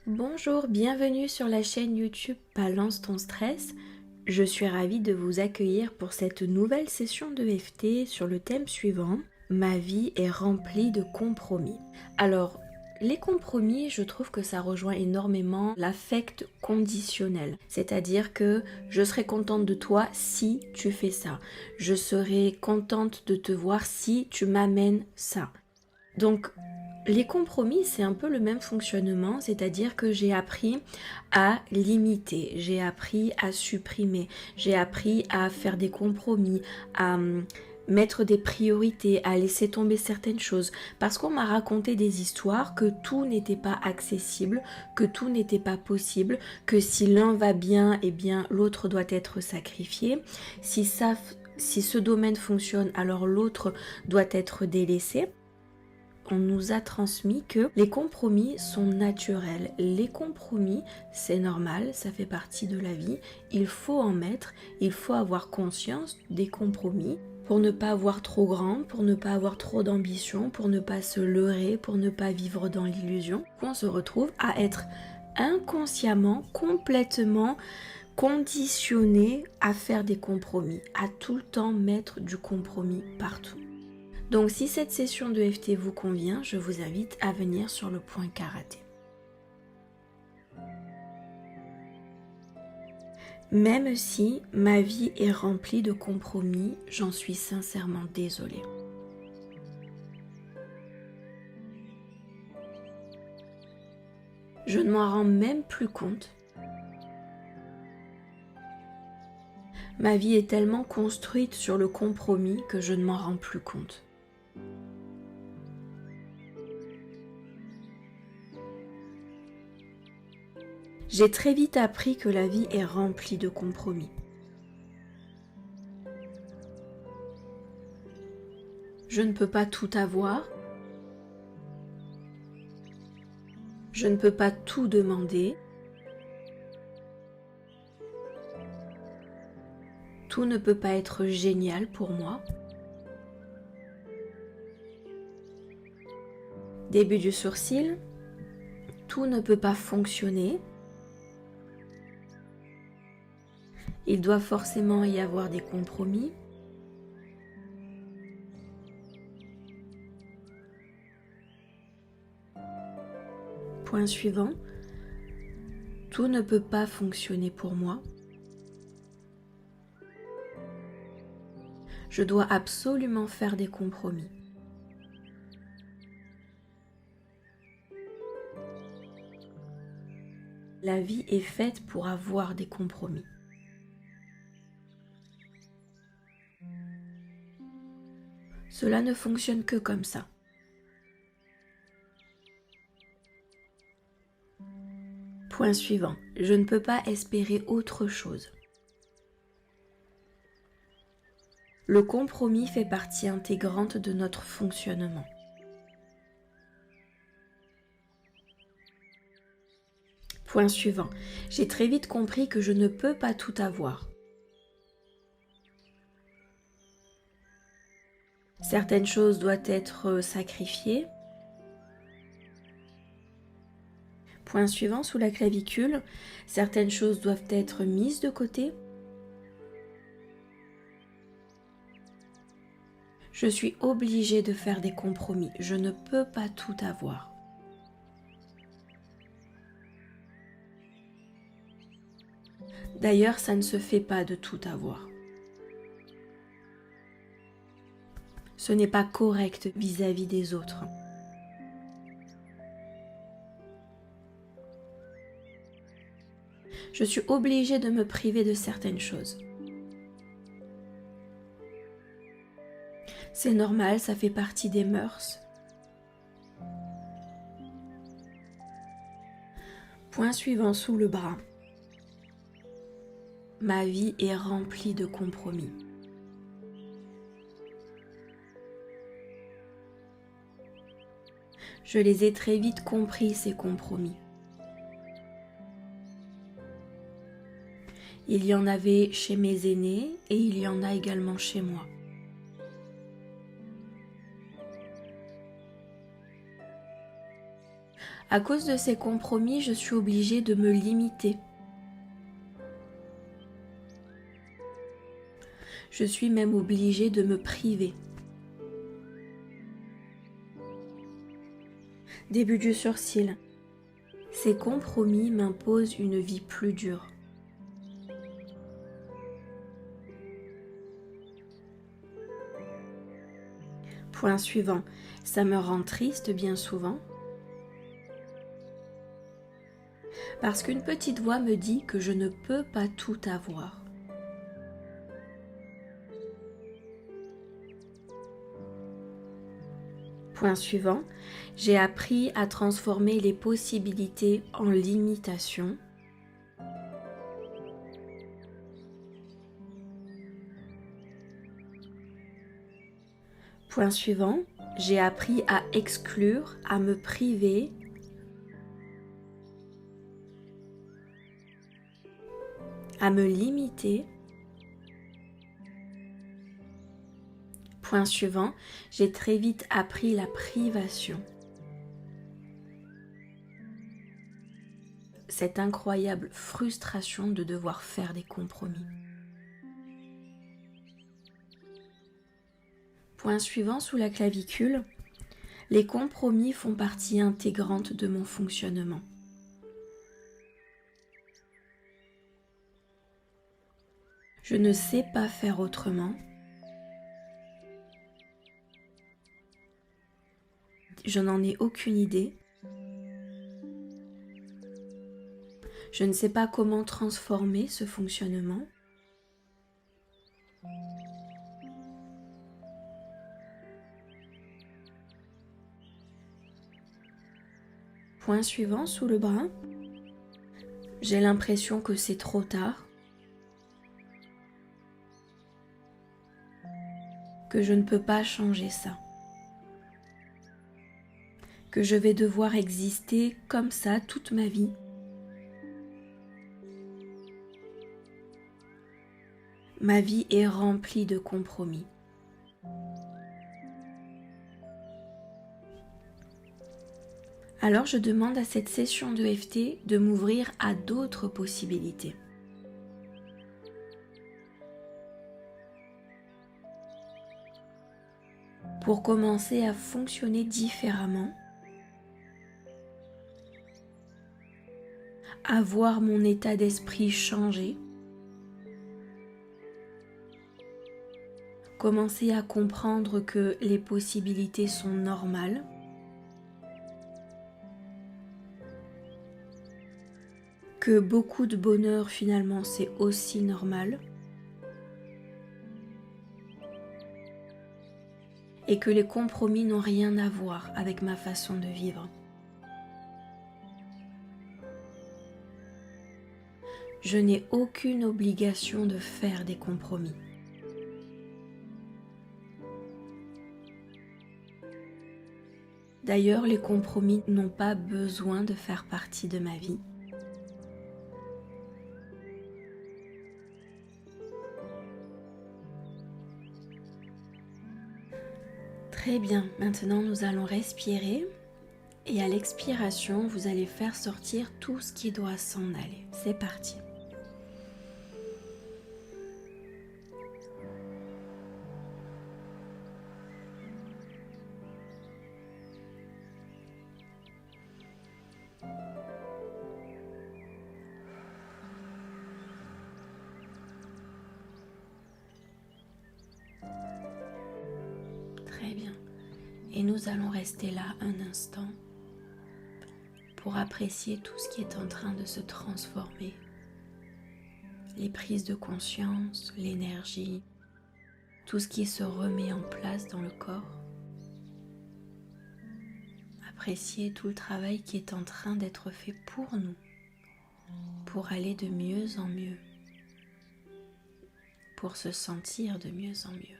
Bonjour, bienvenue sur la chaîne YouTube Balance ton stress. Je suis ravie de vous accueillir pour cette nouvelle session de FT sur le thème suivant. Ma vie est remplie de compromis. Alors, les compromis, je trouve que ça rejoint énormément l'affect conditionnel. C'est-à-dire que je serai contente de toi si tu fais ça. Je serai contente de te voir si tu m'amènes ça. Donc, les compromis, c'est un peu le même fonctionnement, c'est-à-dire que j'ai appris à limiter, j'ai appris à supprimer, j'ai appris à faire des compromis, à mettre des priorités, à laisser tomber certaines choses, parce qu'on m'a raconté des histoires que tout n'était pas accessible, que tout n'était pas possible, que si l'un va bien, eh bien l'autre doit être sacrifié, si ce domaine fonctionne, alors l'autre doit être délaissé. On nous a transmis que les compromis sont naturels. Les compromis, c'est normal, ça fait partie de la vie. Il faut en mettre, il faut avoir conscience des compromis pour ne pas avoir trop grand, pour ne pas avoir trop d'ambition, pour ne pas se leurrer, pour ne pas vivre dans l'illusion. On se retrouve à être inconsciemment, complètement conditionné à faire des compromis, à tout le temps mettre du compromis partout. Donc si cette session de FT vous convient, je vous invite à venir sur le point karaté. Même si ma vie est remplie de compromis, j'en suis sincèrement désolée. Je ne m'en rends même plus compte. Ma vie est tellement construite sur le compromis que je ne m'en rends plus compte. J'ai très vite appris que la vie est remplie de compromis. Je ne peux pas tout avoir. Je ne peux pas tout demander. Tout ne peut pas être génial pour moi. Début du sourcil. Tout ne peut pas fonctionner. Il doit forcément y avoir des compromis. Point suivant. Tout ne peut pas fonctionner pour moi. Je dois absolument faire des compromis. La vie est faite pour avoir des compromis. Cela ne fonctionne que comme ça. Point suivant. Je ne peux pas espérer autre chose. Le compromis fait partie intégrante de notre fonctionnement. Point suivant. J'ai très vite compris que je ne peux pas tout avoir. Certaines choses doivent être sacrifiées. Point suivant, sous la clavicule, certaines choses doivent être mises de côté. Je suis obligée de faire des compromis. Je ne peux pas tout avoir. D'ailleurs, ça ne se fait pas de tout avoir. Ce n'est pas correct vis-à-vis des autres. Je suis obligée de me priver de certaines choses. C'est normal, ça fait partie des mœurs. Point suivant, sous le bras. Ma vie est remplie de compromis. Je les ai très vite compris, ces compromis. Il y en avait chez mes aînés et il y en a également chez moi. À cause de ces compromis, je suis obligée de me limiter. Je suis même obligée de me priver. Début du sourcil. Ces compromis m'imposent une vie plus dure. Point suivant, ça me rend triste bien souvent parce qu'une petite voix me dit que je ne peux pas tout avoir. Point suivant, j'ai appris à transformer les possibilités en limitations. Point suivant, j'ai appris à exclure, à me priver, à me limiter. Point suivant, j'ai très vite appris la privation. Cette incroyable frustration de devoir faire des compromis. Point suivant sous la clavicule, les compromis font partie intégrante de mon fonctionnement. Je ne sais pas faire autrement. Je n'en ai aucune idée. Je ne sais pas comment transformer ce fonctionnement. Point suivant sous le bras. J'ai l'impression que c'est trop tard. Que je ne peux pas changer ça. Que je vais devoir exister comme ça toute ma vie. Ma vie est remplie de compromis. Alors je demande à cette session de d'EFT de m'ouvrir à d'autres possibilités. Pour commencer à fonctionner différemment, à voir mon état d'esprit changer, commencer à comprendre que les possibilités sont normales, que beaucoup de bonheur finalement c'est aussi normal, et que les compromis n'ont rien à voir avec ma façon de vivre. Je n'ai aucune obligation de faire des compromis. D'ailleurs, les compromis n'ont pas besoin de faire partie de ma vie. Très bien, maintenant nous allons respirer et à l'expiration, vous allez faire sortir tout ce qui doit s'en aller. C'est parti. Très bien. Et nous allons rester là un instant pour apprécier tout ce qui est en train de se transformer. Les prises de conscience, l'énergie, tout ce qui se remet en place dans le corps. Apprécier tout le travail qui est en train d'être fait pour nous, pour aller de mieux en mieux, pour se sentir de mieux en mieux.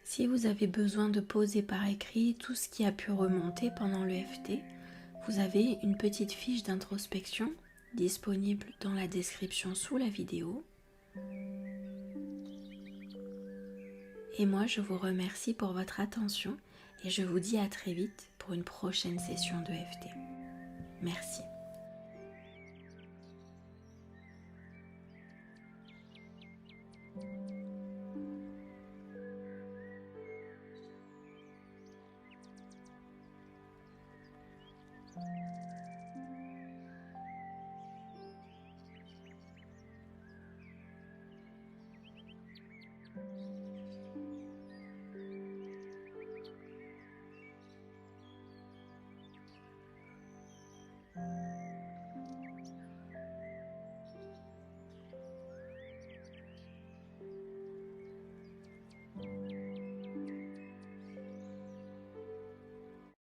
Si vous avez besoin de poser par écrit tout ce qui a pu remonter pendant le l'EFT, vous avez une petite fiche d'introspection disponible dans la description sous la vidéo. Et moi, je vous remercie pour votre attention et je vous dis à très vite pour une prochaine session de FT. Merci.